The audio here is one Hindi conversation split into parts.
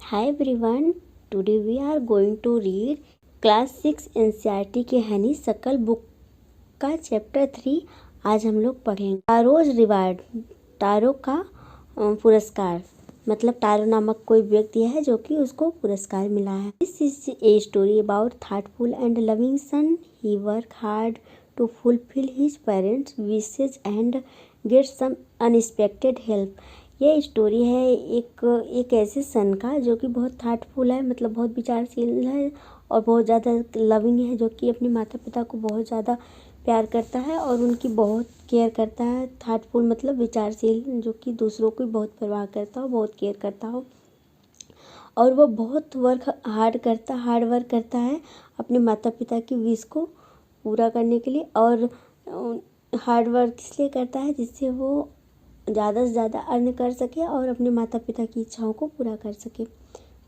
Hi everyone, today we are going to read class 6 NCERT के हनी सकल बुक का चैप्टर 3। आज हम लोग पढ़ेंगे टारोज रिवार्ड, टारो का पुरस्कार। मतलब टारो नामक कोई व्यक्ति है जो कि उसको पुरस्कार मिला है। This is a story about thoughtful and loving son. He work hard to fulfil his parents wishes and get some unexpected help. ये स्टोरी है एक ऐसे सन का जो कि बहुत थाटफुल है, मतलब बहुत विचारशील है और बहुत ज़्यादा लविंग है, जो कि अपने माता पिता को बहुत ज़्यादा प्यार करता है और उनकी बहुत केयर करता है। थाटफुल मतलब विचारशील, जो कि दूसरों की बहुत परवाह करता हो, बहुत केयर करता हो। और वो बहुत हार्ड वर्क करता है अपने माता पिता की विश को पूरा करने के लिए। और हार्ड वर्क इसलिए करता है जिससे वो ज़्यादा से ज़्यादा अर्न कर सके और अपने माता पिता की इच्छाओं को पूरा कर सके,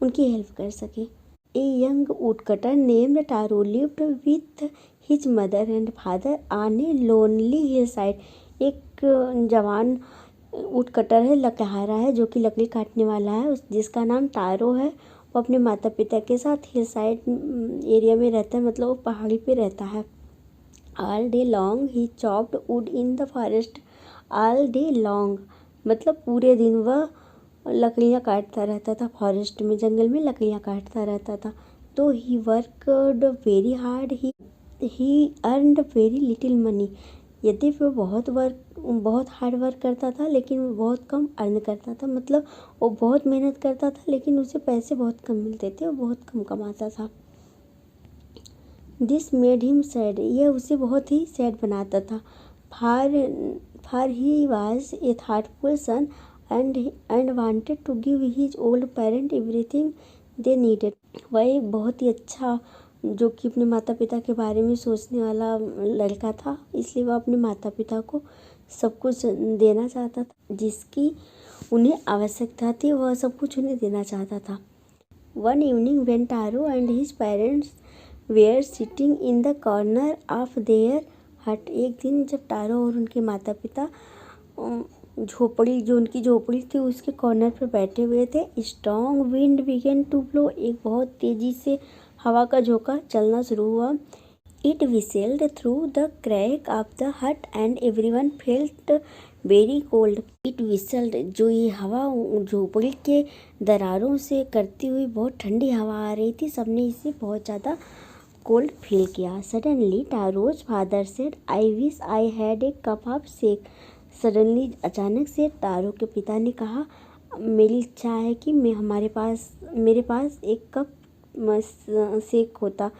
उनकी हेल्प कर सके। A young woodcutter named Taro lived with his mother and father on a lonely hill side. एक जवान वुडकटर है, लकड़हारा है, जो कि लकड़ी काटने वाला है, जिसका नाम टारो है। वो अपने माता पिता के साथ हिल साइड एरिया में रहता है, मतलब वो पहाड़ी पे रहता है। All day long he chopped would in the forest. All day long मतलब पूरे दिन वह लकड़ियाँ काटता रहता था, फॉरेस्ट में, जंगल में लकड़ियाँ काटता रहता था। तो he worked very hard, he earned very little money. यदि वो बहुत हार्ड वर्क करता था लेकिन वो बहुत कम अर्न करता था। मतलब वो बहुत मेहनत करता था लेकिन उसे पैसे बहुत कम मिलते थे, वो बहुत कम कमाता था। दिस मेड हिम सैड, यह उसे बहुत ही सैड बनाता था। For he was a thoughtful son and wanted to give his old parent everything they needed. वह एक बहुत ही अच्छा, जो कि अपने माता पिता के बारे में सोचने वाला लड़का था, इसलिए वह अपने माता पिता को सब कुछ देना चाहता था, जिसकी उन्हें आवश्यकता थी, वह सब कुछ उन्हें देना चाहता था। One evening when Taro and his parents were sitting in the corner of their hut. एक दिन जब टारो और उनके माता पिता उनकी झोपड़ी थी उसके कॉर्नर पर बैठे हुए थे, strong wind began to blow. एक बहुत तेजी से हवा का झोंका चलना शुरू हुआ। It whistled through the crack of the hut and everyone felt very cold. It whistled, जो ये हवा झोपड़ी के दरारों से करती हुई बहुत ठंडी हवा आ रही थी, सबने इसे बहुत ज़्यादा कोल्ड फील किया। Suddenly Taro's father said, I wish I had a cup of shake. Suddenly अचानक से टारो के पिता ने कहा, मेरी इच्छा है कि मेरे पास एक कप शेक होता।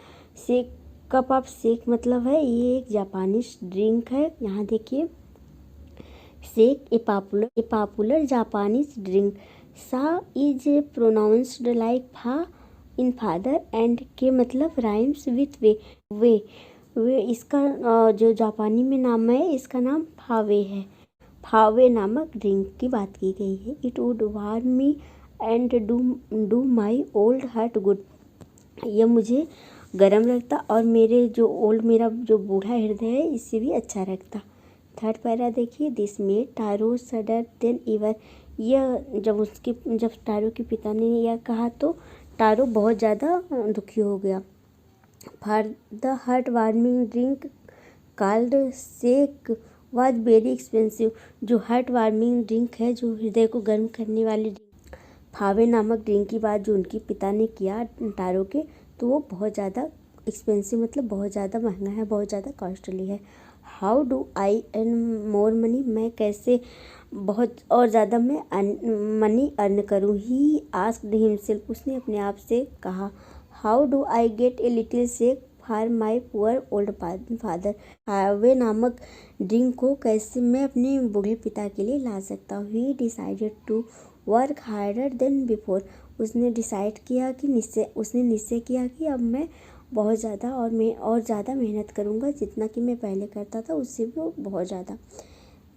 कप ऑफ शेक मतलब है, ये एक जापानीज ड्रिंक है। यहाँ देखिए, शेक ए पॉपुलर जापानीज ड्रिंक। सा इज प्रोनाउंस्ड लाइक फा इन फादर एंड के मतलब राइम्स विथ वे इसका जो जापानी में नाम है, इसका नाम फावे है। फावे नामक ड्रिंक की बात की गई है। It would warm me and do my old heart good. यह मुझे गर्म रखता और मेरा जो बूढ़ा हृदय है इससे भी अच्छा रखता। थर्ड पैरा देखिए, दिस मेड टारो सडर देन इवर। यह जब टारो के पिता ने यह कहा तो टारो बहुत ज़्यादा दुखी हो गया। For the heart warming drink called shake was very expensive. जो हार्ट वार्मिंग ड्रिंक है, जो हृदय को गर्म करने वाली ड्रिंक, फावे नामक ड्रिंक की बात जो उनके पिता ने किया टारो के, तो वो बहुत ज़्यादा एक्सपेंसिव मतलब बहुत ज़्यादा महंगा है, बहुत ज़्यादा कॉस्टली है। How do I earn more money, मैं कैसे बहुत और ज़्यादा मैं मनी अर्न करूँ। ही आस्क्ड हिमसेल्फ, उसने अपने आप से कहा। How do I get a little shake for my poor old father. फावे नामक ड्रिंक को कैसे मैं अपने बूढ़े पिता के लिए ला सकता हूँ। He decided to work harder than before. उसने निश्चय किया कि अब मैं बहुत ज़्यादा और ज़्यादा मेहनत करूँगा, जितना कि मैं पहले करता था उससे भी बहुत ज़्यादा।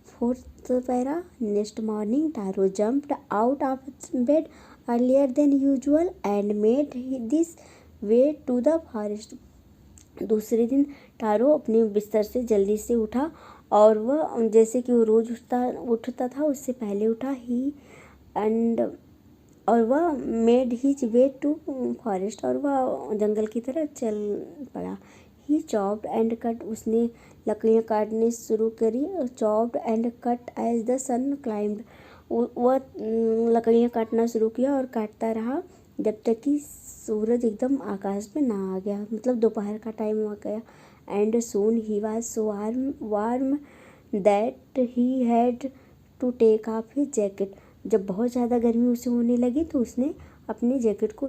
Fourth para, next morning Taro jumped out of bed earlier than usual and made this way to the forest. दूसरे दिन टारो अपने बिस्तर से जल्दी से उठा और वह जैसे कि वो रोज़ उठता था उससे पहले उठा। ही एंड और वह made his way to forest, और वह जंगल की तरफ चल पड़ा। ही चॉप्ड एंड कट, उसने लकड़ियाँ काटने शुरू करी। Chopped and cut as the sun climbed, वह लकड़ियाँ काटना शुरू किया और काटता रहा जब तक कि सूरज एकदम आकाश में ना आ गया, मतलब दोपहर का टाइम आ गया। And soon he was so warm that he had to take off his jacket, जब बहुत ज़्यादा गर्मी उसे होने लगी तो उसने अपने जैकेट को,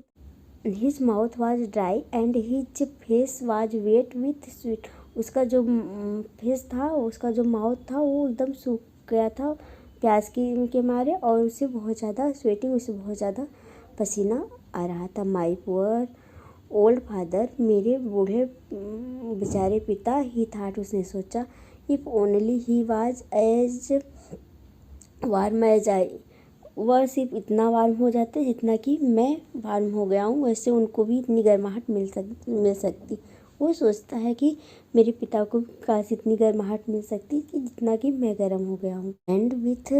his mouth was dry and his face was wet with sweat, उसका जो फेस था, उसका जो माउथ था वो एकदम सूख गया था प्यास के मारे, और उसे बहुत ज़्यादा स्वेटिंग, उसे बहुत ज़्यादा पसीना आ रहा था। माई पुअर ओल्ड फादर, मेरे बूढ़े बेचारे पिता, ही थाट, उसने सोचा, if only he was as warm as I, वह सिर्फ इतना वार्म हो जाते जितना कि मैं वार्म हो गया हूँ, वैसे उनको भी इतनी गर्माहट मिल सकती। वो सोचता है कि मेरे पिता को काश इतनी गर्माहट मिल सकती कि जितना कि मैं गर्म हो गया हूँ। And with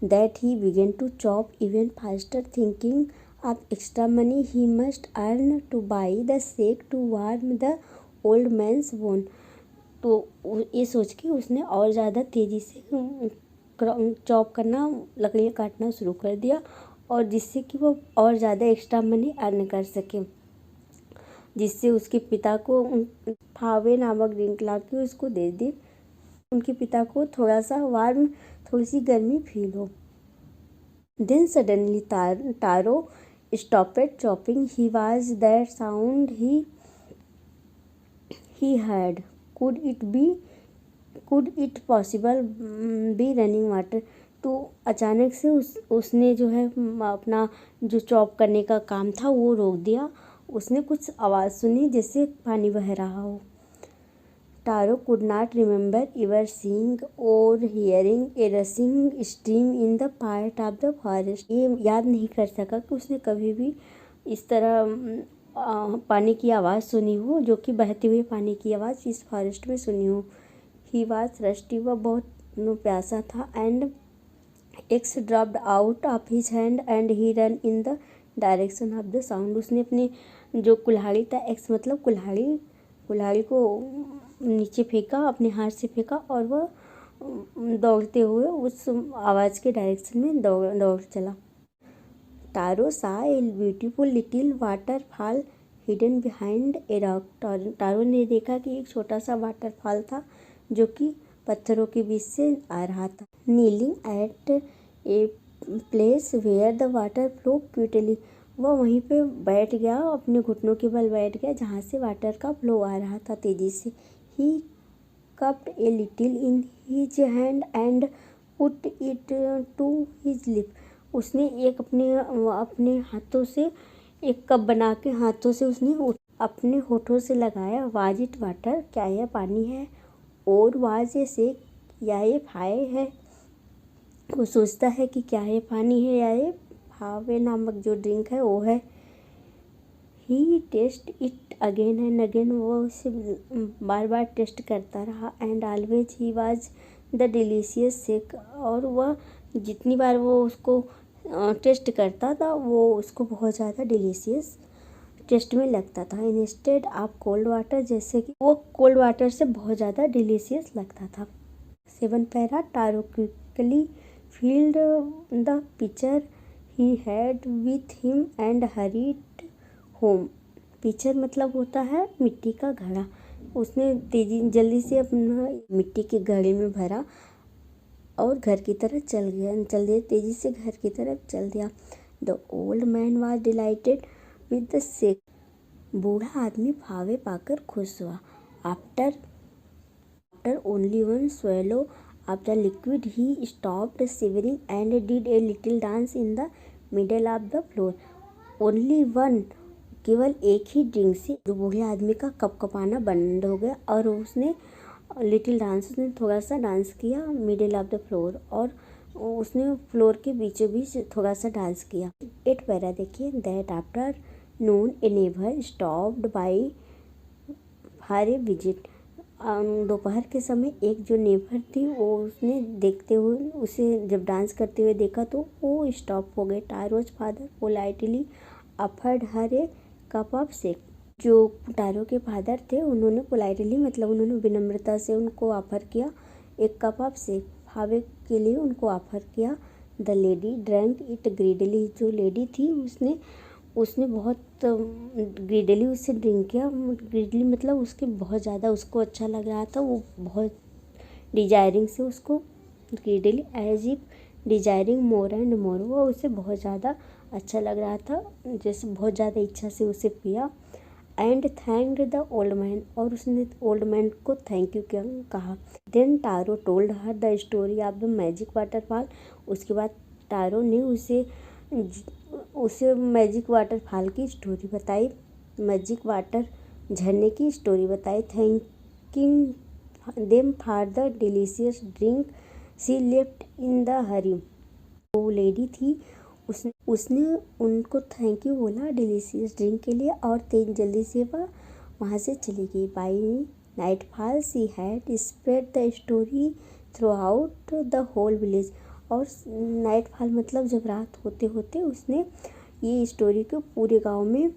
that he began to chop even faster, thinking of extra money he must earn to buy the sake to warm the old man's bone, तो ये सोच के उसने और ज़्यादा तेज़ी से चॉप करना, लकड़ियाँ काटना शुरू कर दिया, और जिससे कि वो और ज़्यादा एक्स्ट्रा मनी अर्न कर सके, जिससे उसके पिता को फावे नामक ड्रिंक ला के उसको दे दी, उनके पिता को थोड़ा सा वार्म, थोड़ी सी गर्मी फील हो। Then suddenly Taro stopped chopping, he was that sound he heard, could it possible be running water, तो अचानक से उसने जो है अपना जो चॉप करने का काम था वो रोक दिया। उसने कुछ आवाज़ सुनी जैसे पानी बह रहा हो। Taro could not remember ever seeing or hearing a rushing stream in the part of the forest, ये याद नहीं कर सका कि उसने कभी भी इस तरह पानी की आवाज़ सुनी हो, जो कि बहते हुए पानी की आवाज़ इस फॉरेस्ट में सुनी हो। ही वाज थर्स्टी, वह बहुत प्यासा था। And x dropped out of his hand and he run in the direction of the sound, उसने अपने जो कुल्हाड़ी था, एक्स मतलब कुल्हाड़ी को नीचे फेंका, अपने हाथ से फेंका, और वह दौड़ते हुए उस आवाज़ के डायरेक्शन में दौड़ चला। Taro saw a beautiful little waterfall hidden behind a rock, Taro ने देखा कि एक छोटा सा वाटरफॉल था जो कि पत्थरों के बीच से आ रहा था। Kneeling at a place where the water flow quickly, वह वहीं पे बैठ गया, अपने घुटनों के बल बैठ गया जहाँ से वाटर का फ्लो आ रहा था तेज़ी से। He cupped a little in his hand and put it to his lip, उसने एक अपने हाथों से एक कप बना के हाथों से उसने अपने होठों से लगाया। वाज इट वाटर, क्या यह पानी है? और वाज ए सेक, या ये फाए है? वो सोचता है कि क्या ये पानी है या ये फावे नामक जो ड्रिंक है वो है। He taste it again and again, वो उसे बार बार टेस्ट करता रहा। And always he was the delicious sake, और वह जितनी बार वो उसको टेस्ट करता था वो उसको बहुत ज़्यादा डिलीशियस टेस्ट में लगता था। इंस्टेड ऑफ कोल्ड वाटर, जैसे कि वो कोल्ड वाटर से बहुत ज़्यादा डिलीशियस लगता था। 7 para, Taro quickly filled the pitcher he had with him and hurried home, pitcher मतलब होता है मिट्टी का घड़ा, उसने जल्दी से अपना मिट्टी के घड़े में भरा और घर की तरफ चल दिया, तेज़ी से घर की तरफ चल दिया। The old man was dilated with the sake, बूढ़ा आदमी फावे पाकर खुश हुआ। After only one swallow of the liquid he stopped shivering and did a little dance in the middle of the floor. Only one, केवल एक ही ड्रिंक से बूढ़े आदमी का कपकपाना बंद हो गया और उसने लिटिल डांस, उसने थोड़ा सा डांस किया मिडिल ऑफ द फ्लोर, और उसने फ्लोर के बीचों बीच थोड़ा सा डांस किया। 8 पैरा देखिए, that after Noon A never stopped by for a visit, दोपहर के समय एक जो नेबर थी वो उसने देखते हुए उसे जब डांस करते हुए देखा तो वो स्टॉप हो गए। Taro's father politely offered her a cup of shake. जो टारो के फादर थे उन्होंने पोलाइटली मतलब उन्होंने विनम्रता से उनको ऑफर किया एक कप ऑफ शेक फावे के लिए उनको ऑफर किया। The lady drank it greedily. जो लेडी थी उसने बहुत ग्रीडली उससे ड्रिंक किया। ग्रीडली मतलब उसके बहुत ज़्यादा उसको अच्छा लग रहा था, वो बहुत डिजायरिंग से उसको greedily as if desiring more and more, वो उसे बहुत ज़्यादा अच्छा लग रहा था, जैसे बहुत ज़्यादा इच्छा से उसे पिया। And thanked the old man, और उसने ओल्ड मैन को थैंक यू कहा। Then Taro told her the story of the magic waterfall. उसके बाद टारो ने उसे मैजिक वाटरफॉल की स्टोरी बताई, मैजिक वाटर झरने की स्टोरी बताई। Thanking them for the delicious drink she left in the hurry. वो लेडी थी उसने उनको थैंक यू बोला डिलीशियस ड्रिंक के लिए और तेज जल्दी से वहाँ से चली गई। By nightfall she had spread the story throughout the whole village. और नाइटफॉल मतलब जब रात होते होते उसने ये स्टोरी को पूरे गांव में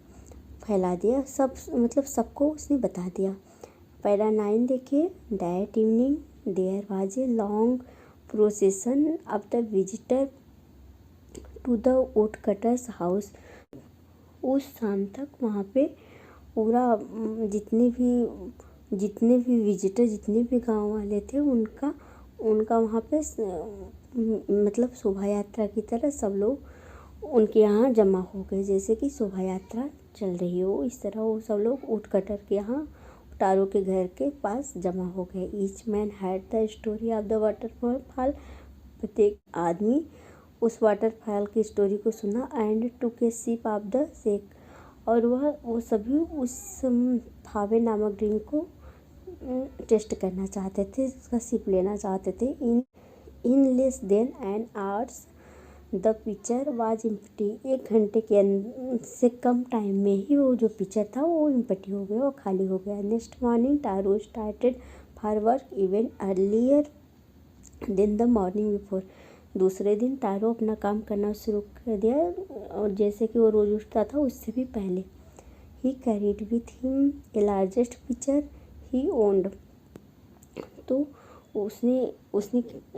फैला दिया, सब मतलब सबको उसने बता दिया। पैरा 9 देखिए। That evening there was a long procession of the visitor to the wood cutter's house. उस शाम तक वहाँ पे पूरा जितने भी विजिटर जितने भी गांव वाले थे उनका वहाँ पे मतलब शोभा यात्रा की तरह सब लोग उनके यहाँ जमा हो गए, जैसे कि शोभा यात्रा चल रही हो इस तरह वो सब लोग वुड कटर के यहाँ टारो के घर के पास जमा हो गए। Each man had the story of the waterfall. प्रत्येक आदमी उस वाटरफॉल की स्टोरी को सुना। And took a sip of the shake, और वो सभी उस फावे नामक ड्रिंक को टेस्ट करना चाहते थे, उसका सिप लेना चाहते थे। In less than an hours the picture was empty. 1 घंटे के से कम टाइम में ही वो जो पिक्चर था वो एम्प्टी हो गया, वो खाली हो गया। Next morning Taro started for work even earlier than the morning before. दूसरे दिन टारो अपना काम करना शुरू कर दिया और जैसे कि वो रोज़ उठता था उससे भी पहले। He carried with him a largest pitcher he owned. तो उसने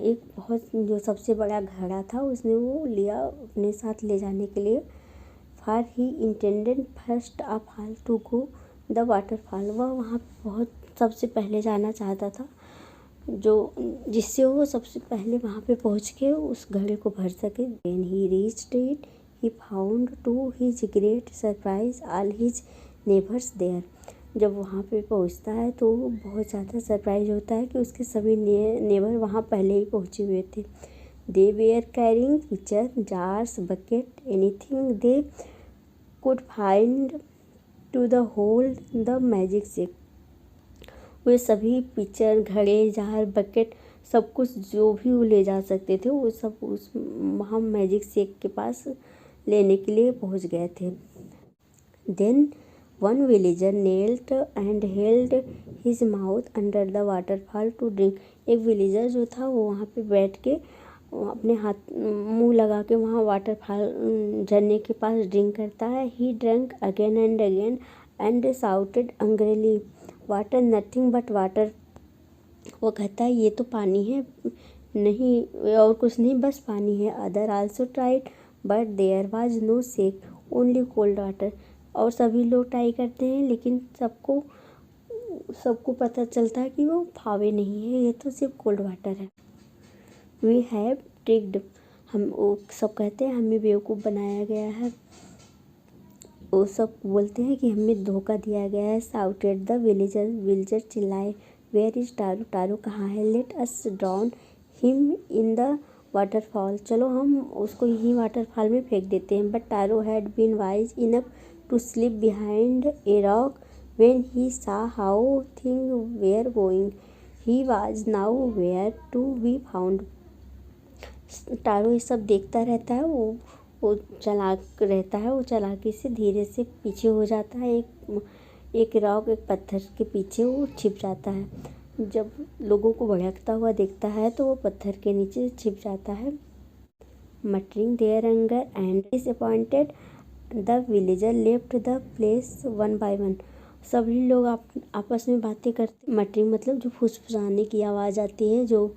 एक बहुत जो सबसे बड़ा घड़ा था उसने वो लिया अपने साथ ले जाने के लिए। For he intended first of all to go the waterfall. वह वहाँ बहुत सबसे पहले जाना चाहता था, जिससे वो सबसे पहले वहाँ पे पहुँच के उस घड़े को भर सके। When he reached it, he found to his great surprise all his neighbors there. जब वहाँ पे पहुँचता है तो बहुत ज़्यादा सरप्राइज होता है कि उसके सभी नेबर वहाँ पहले ही पहुँचे हुए थे। They were carrying pitcher, jars, bucket, anything they could find to the hold the magic shack. वे सभी पिक्चर घड़े जार बकेट सब कुछ जो भी वो ले जा सकते थे वो सब उस वहाँ मैजिक शेक के पास लेने के लिए पहुँच गए थे। Then one villager knelt and held his mouth under the waterfall to drink. एक विलेजर जो था वो वहाँ पे बैठ के अपने हाथ मुंह लगा के वहाँ वाटरफॉल झरने के पास ड्रिंक करता है। He drunk again and again and shouted angrily water nothing but water. वो कहता है ये तो पानी है, नहीं और कुछ नहीं बस पानी है। Other also tried but there was no sake only cold water. और सभी लोग ट्राई करते हैं लेकिन सबको पता चलता है कि वो फावे नहीं है, ये तो सिर्फ कोल्ड वाटर है। वी हैव ट्रिक्ड, हम वो सब कहते हैं हमें बेवकूफ़ बनाया गया है, वो सब बोलते हैं कि हमें धोखा दिया गया है। साउटेड द विलेजर चिल्लाए। वेयर इज टारो, टारो कहाँ है। Let us drown him in the waterfall, चलो हम उसको यहीं वाटरफॉल में फेंक देते हैं। But Taro had been wise enough to slip behind a rock when he saw how thing were going. He was nowhere to be found. Taro ये सब देखता रहता है, वो चालाक रहता है, वो चालाकी से धीरे से पीछे हो जाता है, एक रॉक एक पत्थर के पीछे वो छिप जाता है। जब लोगों को भड़कता हुआ देखता है तो वो पत्थर के नीचे छिप जाता है। Muttering their anger and disappointed the villager left the place one by one. सभी लोग आपस में बातें करते, मटरिंग मतलब जो फुसफुसाने की आवाज़ आती है, जो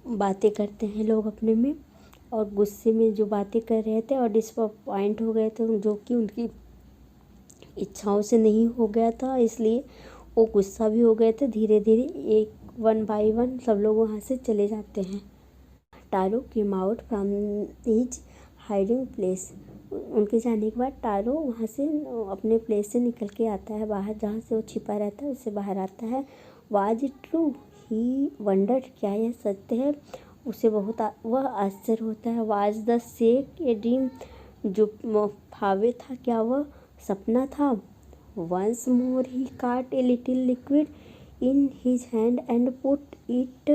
बातें करते हैं लोग अपने में, और गुस्से में जो बातें कर रहे थे और डिसअपॉइंट हो गए थे, जो कि उनकी इच्छाओं से नहीं हो गया था, इसलिए वो गुस्सा भी हो गए थे। धीरे धीरे एक वन बाय वन सब लोग वहाँ से चले जाते हैं। Taro came out from his hiding place. उनके जाने के बाद टारो वहाँ से अपने प्लेस से निकल के आता है बाहर, जहाँ से वो छिपा रहता है उससे बाहर आता है। Was it true, he wondered, क्या यह सत्य है, उसे बहुत वह आश्चर्य होता है। Was the shake a dream, जो फावे था क्या वह सपना था। Once more he caught a little liquid in his hand and put it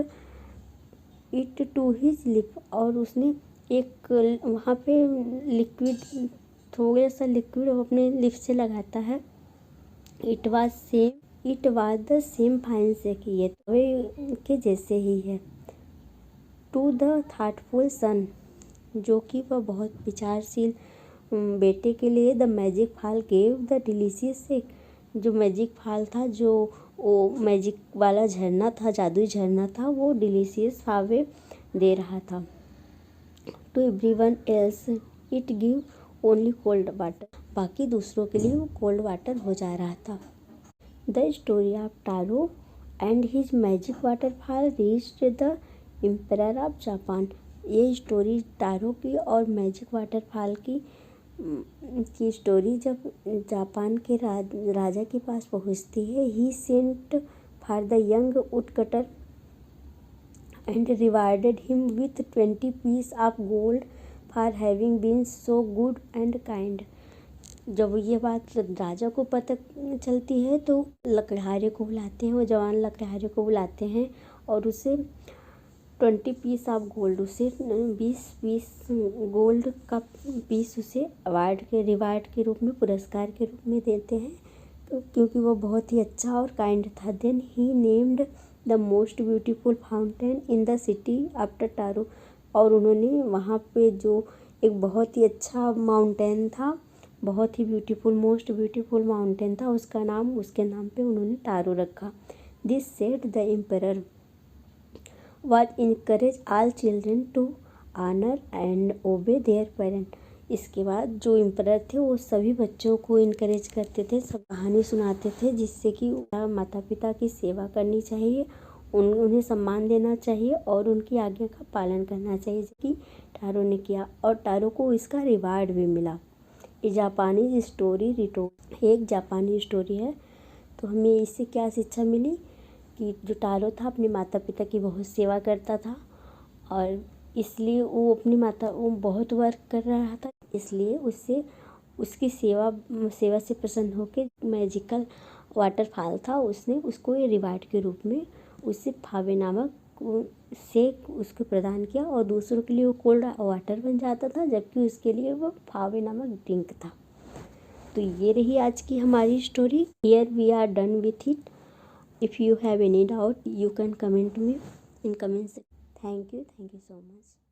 to his lip. और उसने एक वहाँ पे लिक्विड, थोड़ा सा लिक्विड अपने लिप से लगाता है। It was the same fine shake, ये तवे के जैसे ही है। टू द थाटफुल सन, जो कि वह बहुत विचारशील बेटे के लिए, the magic fall gave the delicious shake, जो मैजिक फॉल था, जो वो मैजिक वाला झरना था, जादुई झरना था, वो डिलीशियस फावे दे रहा था। To everyone else it give only cold water, बाकी दूसरों के लिए वो कोल्ड वाटर हो जा रहा था। The story of Taro and his magic waterfall reached the emperor of Japan. ये स्टोरी टारो की और मैजिक वाटरफॉल की स्टोरी जब जापान के राजा के पास पहुंचती है, he sent for the young woodcutter and rewarded him with 20 piece of gold for having been so good and kind. जब ये बात राजा को पता चलती है तो लकड़हारे को बुलाते हैं, वो जवान लकड़हारे को बुलाते हैं और उसे 20 पीस ऑफ गोल्ड, उसे 20 पीस गोल्ड का पीस उसे रिवार्ड के रूप में, पुरस्कार के रूप में देते हैं, क्योंकि वो बहुत ही अच्छा और काइंड था। Then he named the most beautiful fountain in the city after Taro. और उन्होंने वहाँ पे जो एक बहुत ही अच्छा माउंटेन था, बहुत ही ब्यूटीफुल, मोस्ट ब्यूटीफुल माउंटेन था, उसका नाम, उसके नाम पे उन्होंने टारो रखा। This said the emperor was encourage all children to honor and obey their parent। इसके बाद जो एम्परर थे वो सभी बच्चों को इनकरेज करते थे, सब कहानी सुनाते थे, जिससे कि माता पिता की सेवा करनी चाहिए, उन्हें सम्मान देना चाहिए और उनकी आज्ञा का पालन करना चाहिए, कि टारो ने किया और टारो को इसका रिवार्ड भी मिला। ये जापानी स्टोरी रिटोल्ड, एक जापानी स्टोरी है। तो हमें इससे क्या शिक्षा मिली कि जो टारो था अपने माता पिता की बहुत सेवा करता था और इसलिए वो बहुत वर्क कर रहा था, इसलिए उसकी सेवा से प्रसन्न होकर मैजिकल वाटरफॉल था, उसने उसको ये रिवार्ड के रूप में उससे फावे नामक शेक उसको प्रदान किया और दूसरों के लिए वो कोल्ड वाटर बन जाता था, जबकि उसके लिए वो फावे नामक ड्रिंक था। तो ये रही आज की हमारी story. Here we are done with it. If you have any doubt, you can comment me in comments. Thank you so much.